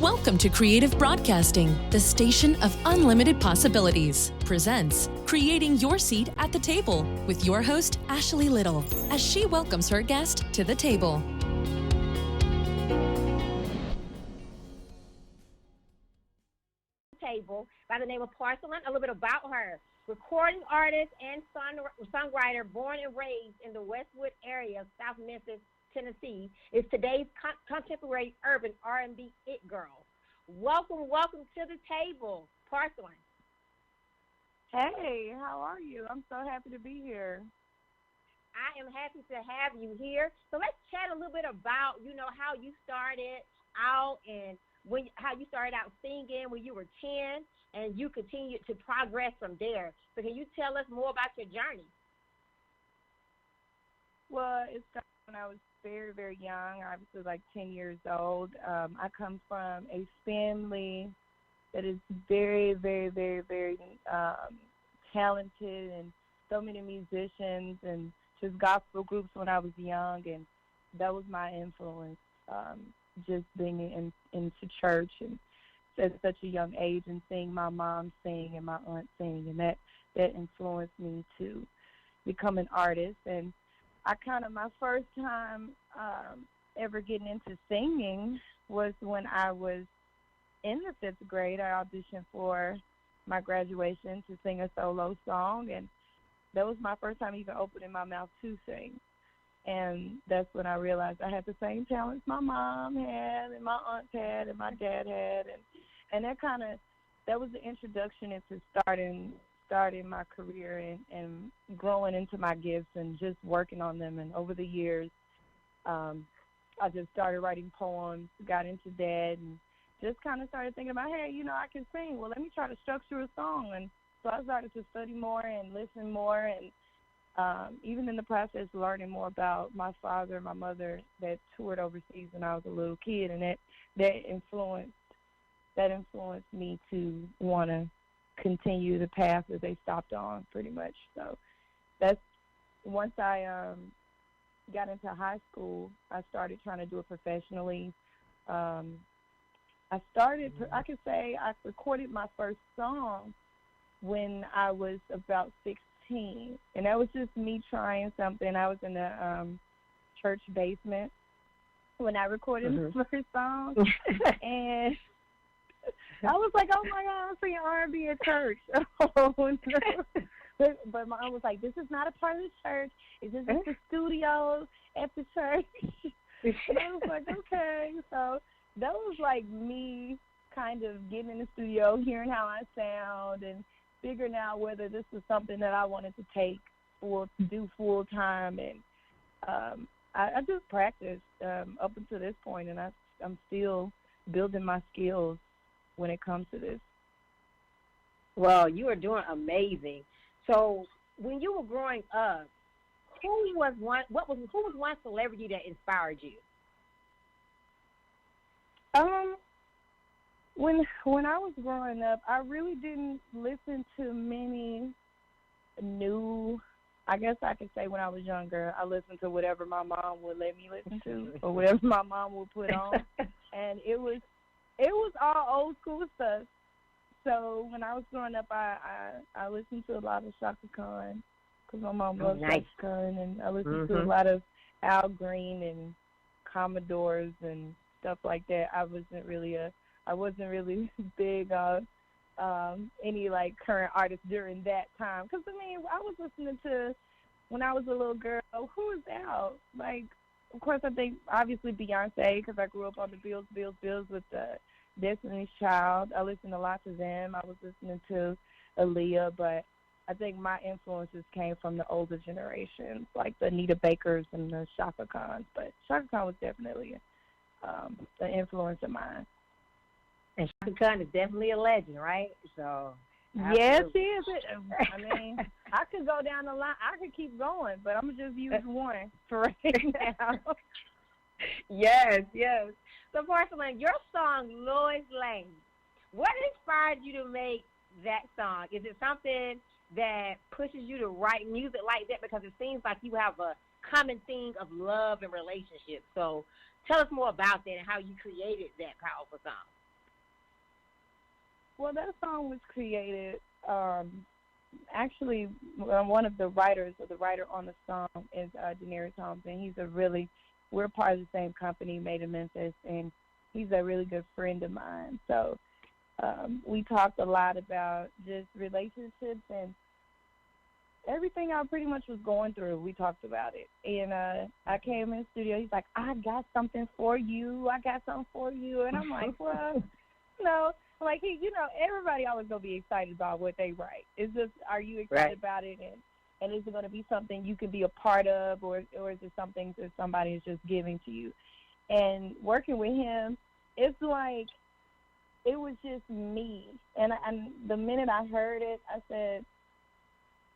Welcome to Creative Broadcasting, the station of unlimited possibilities. Presents Creating Your Seat at the Table with your host, Ashley Little, as she welcomes her guest to the table. Table by the name of Porcelan. A little bit about her. Recording artist and songwriter, born and raised in the Westwood area of South Memphis, Tennessee, is today's contemporary urban R&B it girl. Welcome to the table, Porcelan. Hey, how are you? I'm so happy to be here. I am happy to have you here. So let's chat a little bit about, how you started out and how you started out singing when you were 10, and you continued to progress from there. So can you tell us more about your journey? Well, it started when I was very, very young, obviously like 10 years old. I come from a family that is very, very, very, very talented, and so many musicians and just gospel groups when I was young, and that was my influence, just being into church and at such a young age, and seeing my mom sing and my aunt sing, and that influenced me to become an artist. And my first time ever getting into singing was when I was in the 5th grade. I auditioned for my graduation to sing a solo song, and that was my first time even opening my mouth to sing. And that's when I realized I had the same talents my mom had, and my aunt had, and my dad had, and that was the introduction into starting my career and growing into my gifts and just working on them. And over the years, I just started writing poems, got into that, and just kind of started thinking about, hey, I can sing. Well, let me try to structure a song. And so I started to study more and listen more, and even in the process, learning more about my father and my mother that toured overseas when I was a little kid, and that influenced me to want to continue the path that they stopped on, pretty much. So that's once I got into high school, I started trying to do it professionally. I recorded my first song when I was about 16, and that was just me trying something. I was in the church basement when I recorded the first song, and I was like, oh my God, I'm singing R&B at church. But my aunt was like, this is not a part of the church. It's just the studio at the church. And I was like, okay. So that was like me kind of getting in the studio, hearing how I sound, and figuring out whether this was something that I wanted to do full time. And I just practiced up until this point, and I'm still building my skills when it comes to this. Well, you are doing amazing. So when you were growing up, who was one celebrity that inspired you? When I was growing up, I really didn't listen to many new. I guess I could say when I was younger, I listened to whatever my mom would let me listen to, or whatever my mom would put on, and it was all old school stuff. So when I was growing up, I listened to a lot of Shaka Khan, because my mom loved Shaka Khan, and I listened to a lot of Al Green and Commodores and stuff like that. I wasn't really big on any like current artists during that time, because I was listening to, when I was a little girl, who is out? Like, of course, I think obviously Beyonce, because I grew up on the Bills with Destiny's Child. I listened a lot to them. I was listening to Aaliyah, but I think my influences came from the older generations, like the Anita Bakers and the Shaka Khans. But Shaka Khan was definitely an influence of mine. And Shaka Khan is definitely a legend, right? So. Yes, she is. I mean, I could go down the line. I could keep going, but I'm going to just use one for right now. Yes. So, Porcelan, your song, Lois Lane, what inspired you to make that song? Is it something that pushes you to write music like that? Because it seems like you have a common theme of love and relationships. So tell us more about that and how you created that powerful song. Well, that song was created. Actually, one of the writers, or the writer on the song, is Daenerys Thompson. We're part of the same company, Made in Memphis, and he's a really good friend of mine. So we talked a lot about just relationships and everything I pretty much was going through. We talked about it. And I came in the studio. He's like, I got something for you. And I'm like, well, no. Like, everybody always going to be excited about what they write. It's just, are you excited about it? And is it going to be something you can be a part of, or is it something that somebody is just giving to you? And working with him, it's like, it was just me. And the minute I heard it, I said,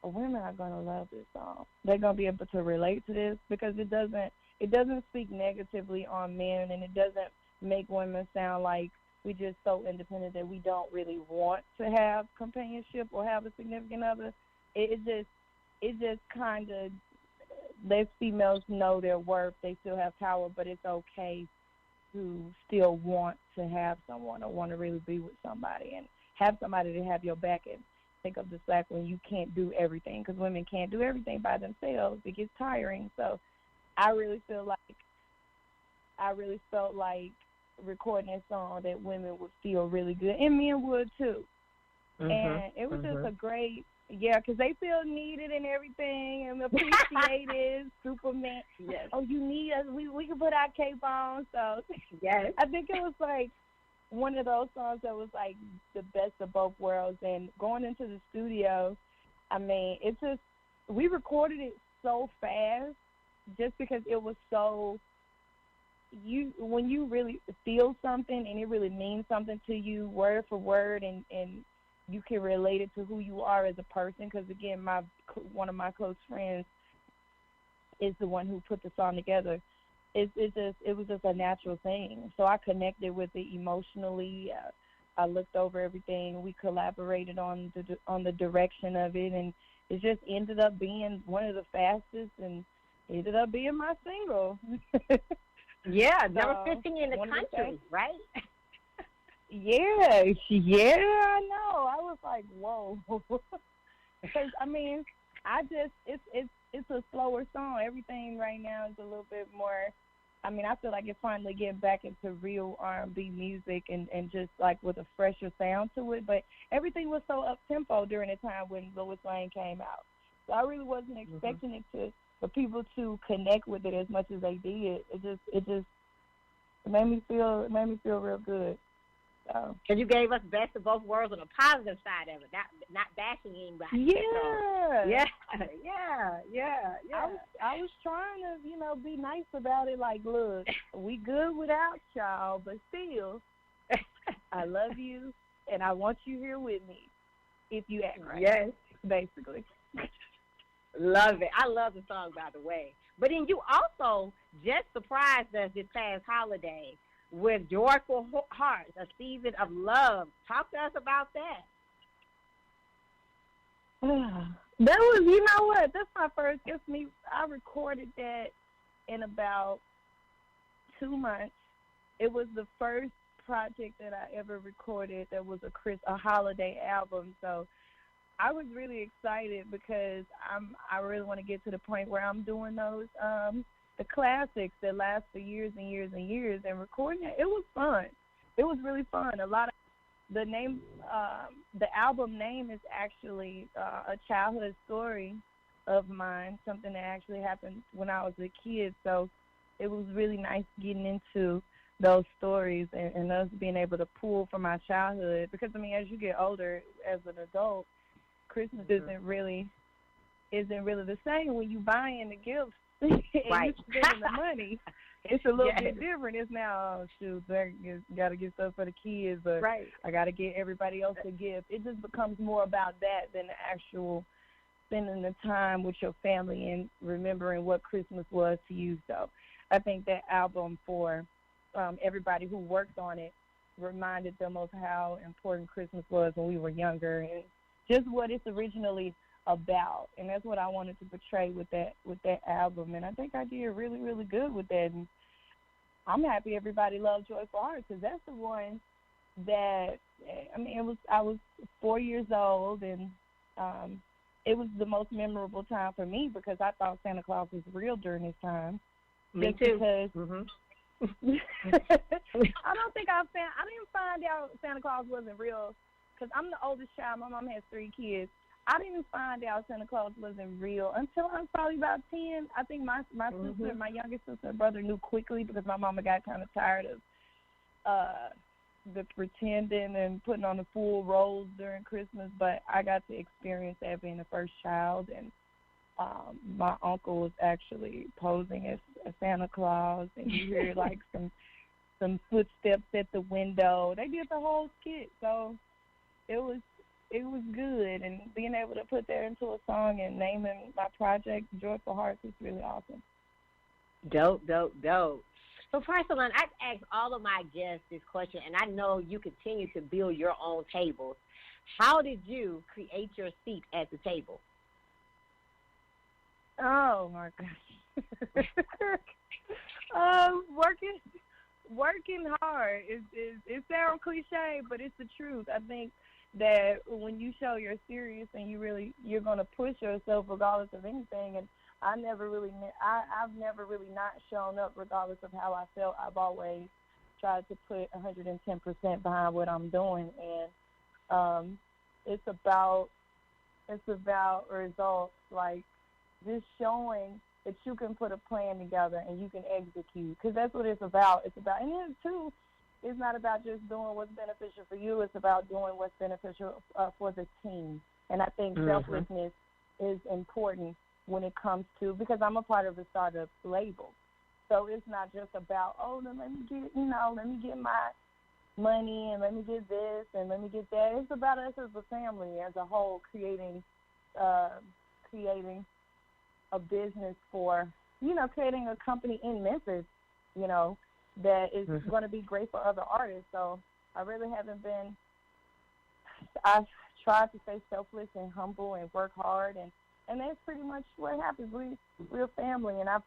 women are going to love this song. They're going to be able to relate to this, because it doesn't speak negatively on men, and it doesn't make women sound like we're just so independent that we don't really want to have companionship or have a significant other. It just kind of lets females know their worth. They still have power, but it's okay to still want to have someone or want to really be with somebody and have somebody to have your back and pick up the slack when you can't do everything, because women can't do everything by themselves. It gets tiring. So I really felt like recording a song that women would feel really good, and men would too. And it was just a great, because they feel needed and everything and appreciated. Superman. Yes. Oh, you need us. We can put our cape on. So yes. I think it was like one of those songs that was like the best of both worlds. And going into the studio, I mean, it's just, we recorded it so fast just because it was so, when you really feel something and it really means something to you word for word, and you can relate it to who you are as a person, because again, one of my close friends is the one who put the song together. It was just a natural thing. So I connected with it emotionally. I looked over everything. We collaborated on the direction of it, and it just ended up being one of the fastest, and ended up being my single. Yeah, number 15 in the country, right? Yeah, I know. I was like, whoa. Because, I mean, it's a slower song. Everything right now is a little bit more, I mean, I feel like it's finally getting back into real R&B music and just like with a fresher sound to it. But everything was so up-tempo during the time when Lois Lane came out. So I really wasn't expecting it for people to connect with it as much as they did. It just made me feel real good. Because you gave us best of both worlds on the positive side of it, not bashing anybody. Yeah. I was trying to, be nice about it. Like, look, we good without y'all, but still, I love you, and I want you here with me if you act right. Yes. Basically. Love it. I love the song, by the way. But then you also just surprised us this past holiday with Joyful Hearts, a season of love. Talk to us about that. That was, you know what? That's my first. I recorded that in about 2 months. It was the first project that I ever recorded that was a holiday album. So I was really excited because I really want to get to the point where I'm doing those the classics that last for years and years and years, and recording it. It was fun. It was really fun. A lot of the album name is actually a childhood story of mine, something that actually happened when I was a kid. So it was really nice getting into those stories and us being able to pull from my childhood. Because I mean, as you get older, as an adult, Christmas isn't really the same when you buying the gifts and right. you spending the money. It's a little bit different. It's now, I got to get stuff for the kids, but right. I got to get everybody else a gift. It just becomes more about that than the actual spending the time with your family and remembering what Christmas was to you. So I think that album, for everybody who worked on it, reminded them of how important Christmas was when we were younger and just what it's originally about. And that's what I wanted to portray with that album. And I think I did really, really good with that. And I'm happy everybody loved Joyful Hearts, because that's the one that I mean, I was 4 years old, and it was the most memorable time for me because I thought Santa Claus was real during this time. Me just too. Because I didn't find out Santa Claus wasn't real because I'm the oldest child. My mom has 3 kids. I didn't find out Santa Claus wasn't real until I was probably about 10. I think my sister, my youngest sister and brother knew quickly because my mama got kind of tired of the pretending and putting on the full roles during Christmas. But I got to experience that being the first child, and my uncle was actually posing as Santa Claus, and you hear like some footsteps at the window. They did the whole skit, so it was good, and being able to put that into a song and naming my project Joyful Hearts is really awesome. Dope. So, Porcelan, I've asked all of my guests this question, and I know you continue to build your own tables. How did you create your seat at the table? Oh my gosh. Working hard is it sounds cliche, but it's the truth. I think that when you show you're serious and you're going to push yourself regardless of anything, and I've never really not shown up regardless of how I felt. I've always tried to put 110% behind what I'm doing, and it's about results, like just showing that you can put a plan together and you can execute, because that's what it's about. And then too, it's not about just doing what's beneficial for you. It's about doing what's beneficial for the team. And I think selflessness is important when it comes to, because I'm a part of the startup label. So it's not just about, then let me get my money and let me get this and let me get that. It's about us as a family, as a whole, creating a business for, creating a company in Memphis, that is going to be great for other artists. So I really I've tried to stay selfless and humble and work hard, and that's pretty much what happens. We're a family, and I've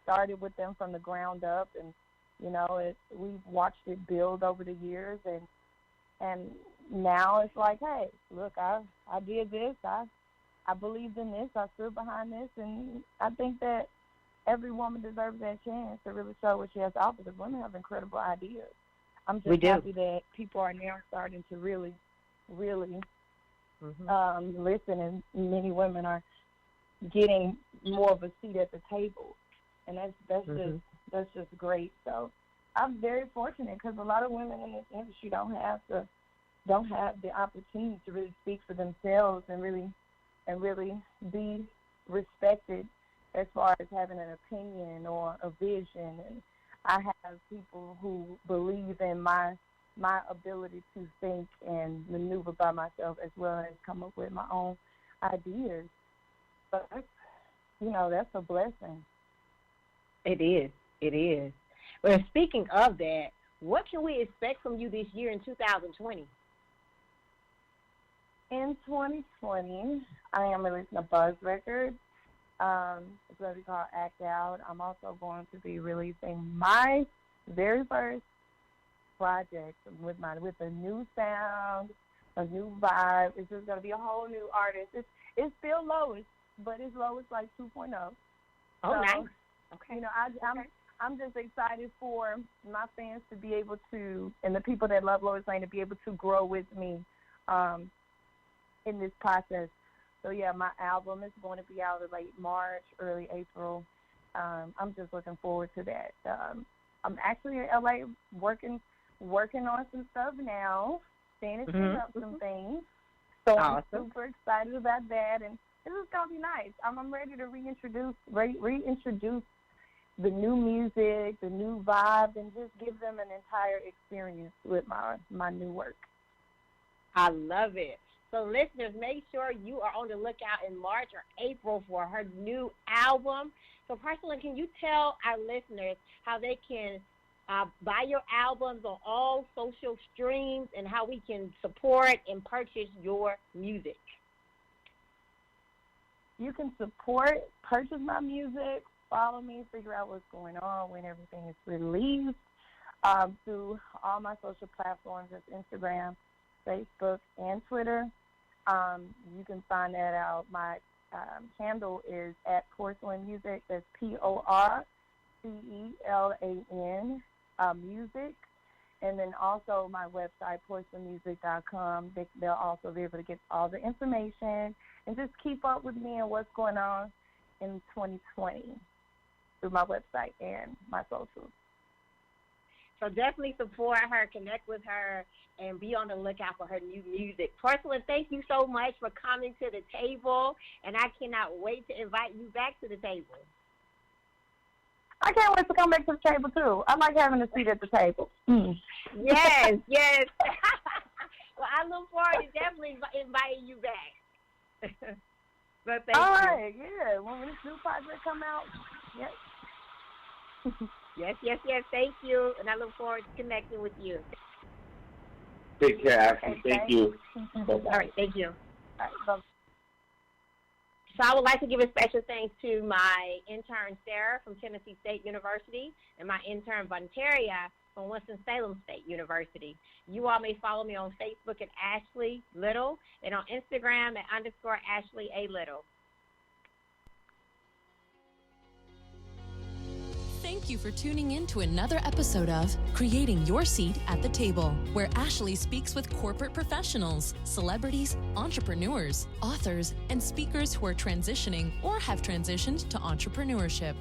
started with them from the ground up, and we've watched it build over the years, and now it's like, hey, look, I did this, I believed in this, I stood behind this, and I think that every woman deserves that chance to really show what she has to offer, because women have incredible ideas. I'm just happy that people are now starting to really listen, and many women are getting more of a seat at the table, and that's just great. So I'm very fortunate, because a lot of women in this industry don't have the opportunity to really speak for themselves and really be respected as far as having an opinion or a vision. And I have people who believe in my ability to think and maneuver by myself, as well as come up with my own ideas. But that's a blessing. It is. Well, speaking of that, what can we expect from you this year in 2020? In 2020, I am releasing a buzz record. It's going to be called Act Out. I'm also going to be releasing my very first project with a new sound, a new vibe. It's just going to be a whole new artist. It's still Lois, but it's Lois like 2.0. Oh, so, nice. Okay. I'm just excited for my fans to be able to, and the people that love Lois Lane, to be able to grow with me in this process. So, yeah, my album is going to be out in late March, early April. I'm just looking forward to that. I'm actually in L.A. working on some stuff now, finishing up some things. So awesome. I'm super excited about that, and this is going to be nice. I'm ready to reintroduce the new music, the new vibe, and just give them an entire experience with my new work. I love it. So, listeners, make sure you are on the lookout in March or April for her new album. So, Porcelan, can you tell our listeners how they can buy your albums on all social streams and how we can support and purchase your music? You can purchase my music, follow me, figure out what's going on when everything is released. through all my social platforms, that's Instagram, Facebook, and Twitter. You can find that out. My handle is at Porcelan Music. That's PORCELAN music. And then also my website, porcelanmusic.com. They'll also be able to get all the information and just keep up with me and what's going on in 2020 through my website and my socials. So definitely support her, connect with her, and be on the lookout for her new music. Porcelan, thank you so much for coming to the table, and I cannot wait to invite you back to the table. I can't wait to come back to the table, too. I like having a seat at the table. Yes, yes. Well, I look forward to definitely inviting you back. But thank All you. right, yeah. When this new project come out, yes. Yes. Thank you, and I look forward to connecting with you. Take care, Ashley. Okay, thank you. All right, thank you. All right, bye. So I would like to give a special thanks to my intern, Sarah, from Tennessee State University, and my intern, Vontaria, from Winston-Salem State University. You all may follow me on Facebook at Ashley Little, and on Instagram at _Ashley A. Little. Thank you for tuning in to another episode of Creating Your Seat at the Table, where Ashley speaks with corporate professionals, celebrities, entrepreneurs, authors, and speakers who are transitioning or have transitioned to entrepreneurship.